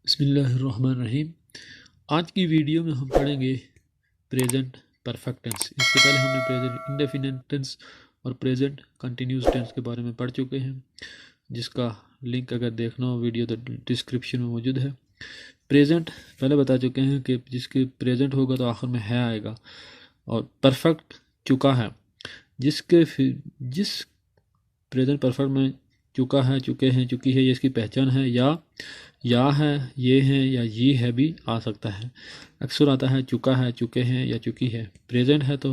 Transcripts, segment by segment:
बिस्मिल्लाहिर्रहमानिर्रहीम। आज की वीडियो में हम पढ़ेंगे प्रेजेंट परफेक्ट टेंस। इससे पहले हमने प्रेजेंट इंडेफिनिट टेंस और प्रेजेंट कंटिन्यूस टेंस के बारे में पढ़ चुके हैं, जिसका लिंक अगर देखना हो वीडियो तो डिस्क्रिप्शन में मौजूद है। प्रेजेंट पहले बता चुके हैं कि जिसके प्रेजेंट होगा तो आखिर में है आएगा, और परफेक्ट चुका है जिस प्रेजेंट परफेक्ट में चुका है, चुके हैं, चुकी है, ये इसकी पहचान है, या है, ये है, या ये है भी आ सकता है। अक्सर आता है चुका है, चुके हैं या चुकी है। प्रेजेंट है तो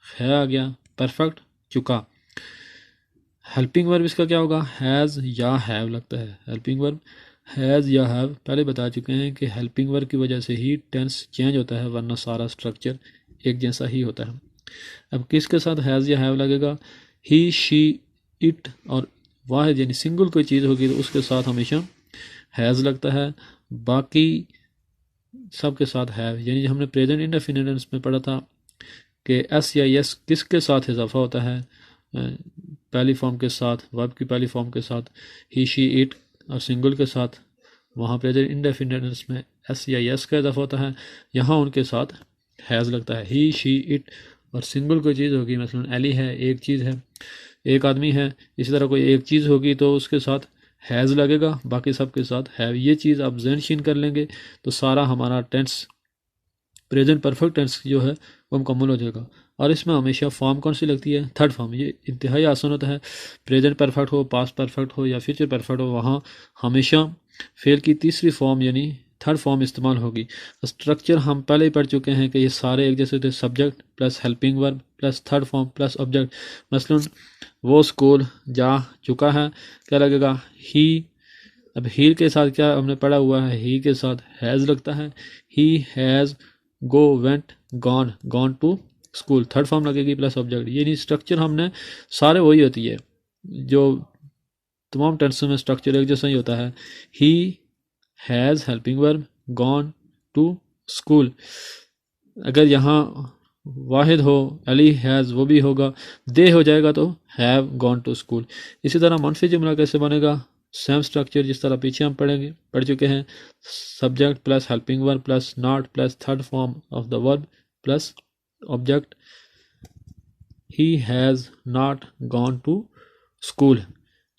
है आ गया, परफेक्ट चुका। हेल्पिंग वर्ब इसका क्या होगा, हैज़ या हैव लगता है। हेल्पिंग वर्ब हैज़ या हैव पहले बता चुके हैं कि हेल्पिंग वर्ब की वजह से ही टेंस चेंज होता है, वरना सारा स्ट्रक्चर एक जैसा ही होता है। अब किसके साथ हैज़ या हैव लगेगा, ही, शी, इट और वाहिद यानी सिंगल कोई चीज़ होगी तो उसके साथ हमेशा हैज़ लगता है। बाकी सब के साथ हैव, यानी हमने प्रेजेंट इंडेफिनिट टेंस में पढ़ा था कि एस या यस किसके साथ इजाफा होता है, पहली फॉर्म के साथ, वर्ब की पहली फॉर्म के साथ, ही, शी, इट और सिंगल के साथ। वहाँ प्रेजेंट इंडेफिनिट टेंस में एस या यस का इजाफा होता है, यहाँ उनके साथ हैज़ लगता है। ही, शी, इट और सिंगल कोई चीज़ होगी, मसलन एली है, एक चीज़ है, एक आदमी है, इसी तरह कोई एक चीज़ होगी तो उसके साथ हैज़ लगेगा, बाकी सब के साथ हैव। ये चीज़ आप ज़हन शीन कर लेंगे तो सारा हमारा टेंस प्रेजेंट परफेक्ट टेंस जो है वो मुकम्मल हो जाएगा। और इसमें हमेशा फॉर्म कौन सी लगती है, थर्ड फॉर्म। ये इंतहाई आसान होता है, प्रेजेंट परफेक्ट हो, पास्ट परफेक्ट हो या फ्यूचर परफेक्ट हो, वहाँ हमेशा फेल की तीसरी फॉर्म यानी थर्ड फॉर्म इस्तेमाल होगी। स्ट्रक्चर हम पहले ही पढ़ चुके हैं कि ये सारे एक जैसे होते, subject plus helping verb plus third form plus object. मसलन वो स्कूल जा चुका है, क्या लगेगा, ही। अब ही के साथ क्या हमने पढ़ा हुआ है, ही के साथ हैज़ लगता है, he has go went gone gone to school, third form लगेगी प्लस ऑब्जेक्ट। ये नहीं, स्ट्रक्चर हमने सारे वही होती है, जो तमाम टेंसों में स्ट्रक्चर एक जैसा ही होता है। He has helping verb gone to school. अगर यहाँ वाहिद हो, अली हैज़ वो भी होगा, दे हो जाएगा तो हैव गॉन टू स्कूल। इसी तरह मनफी जुमला कैसे बनेगा, सेम स्ट्रक्चर जिस तरह पीछे हम पढ़ चुके हैं, subject plus helping verb plus not plus third form of the verb plus object. He has not gone to school.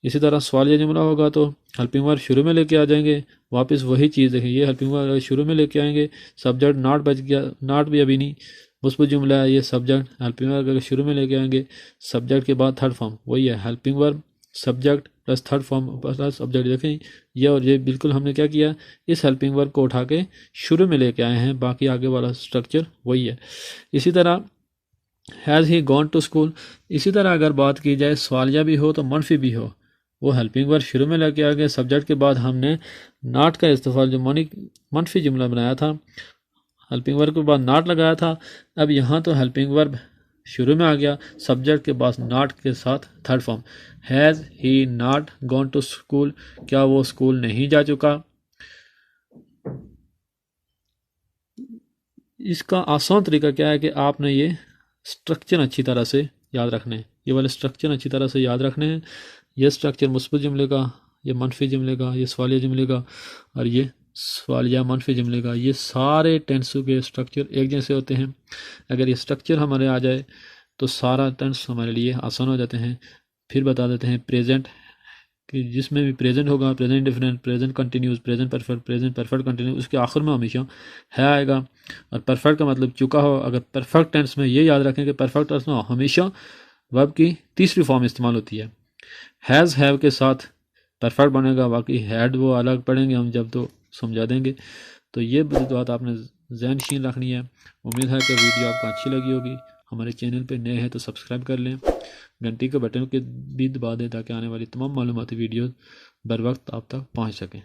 इसी तरह सवालिया जुमला होगा तो हेल्पिंग वर्ब शुरू में लेके आ जाएंगे, वापस वही चीज़ देखें, ये हेल्पिंग वर्ब शुरू में लेके आएंगे, सब्जेक्ट नॉट बच गया, नॉट भी अभी नहीं, मुस्बत जुमला है, ये सब्जेक्ट हेल्पिंग वर्ब अगर शुरू में लेके आएंगे, सब्जेक्ट के बाद थर्ड फॉर्म, वही है helping verb subject plus third form plus object. देखें ये और ये बिल्कुल हमने क्या किया, इस हेल्पिंग वर्ब को उठा के शुरू में लेके आए हैं, बाकी आगे वाला स्ट्रक्चर वही है। इसी तरह has he gone to school. इसी तरह अगर बात की जाए सवालिया भी हो तो मनफी भी हो, वो हेल्पिंग वर्ब शुरू में लेके आ गए, सब्जेक्ट के बाद हमने नॉट का इस्तेमाल जो मनफी जुमला बनाया था, हेल्पिंग वर्ब के बाद नॉट लगाया था। अब यहाँ तो हेल्पिंग वर्ब शुरू में आ गया, सब्जेक्ट के बाद नॉट के साथ third form. Has he not gone to school, क्या वो स्कूल नहीं जा चुका। इसका आसान तरीका क्या है कि आपने ये स्ट्रक्चर अच्छी तरह से याद रखने हैं, ये वाले स्ट्रक्चर अच्छी तरह से याद रखने हैं। ये स्ट्रक्चर मुस्बत जुमले का, ये मनफी जुमले का, ये सवालिया जुमले का और ये सवालिया मनफी जुमले का, ये सारे टेंसों के स्ट्रक्चर एक जैसे होते हैं। अगर ये स्ट्रक्चर हमारे आ जाए तो सारा टेंस हमारे लिए आसान हो जाते हैं। फिर बता देते हैं प्रेजेंट कि जिसमें भी प्रेजेंट होगा, present indefinite, present continuous, present perfect continuous, उसके आखिर में हमेशा है आएगा। और परफेक्ट का मतलब चुका हो। अगर परफेक्ट टेंस में ये याद रखें कि परफेक्ट टेंस में हमेशा वर्ब की तीसरी फॉर्म इस्तेमाल होती है। हैज़ हैव के साथ परफेक्ट बनेगा, बाकी हैड वो अलग पढ़ेंगे हम जब तो समझा देंगे। तो ये बात आपने ज़हन शीन रखनी है। उम्मीद है कि वीडियो आपको अच्छी लगी होगी। हमारे चैनल पे नए हैं तो सब्सक्राइब कर लें, घंटी के बटन के भी दबा दें ताकि आने वाली तमाम मालूमाती वीडियो बर वक्त आप तक पहुँच सकें।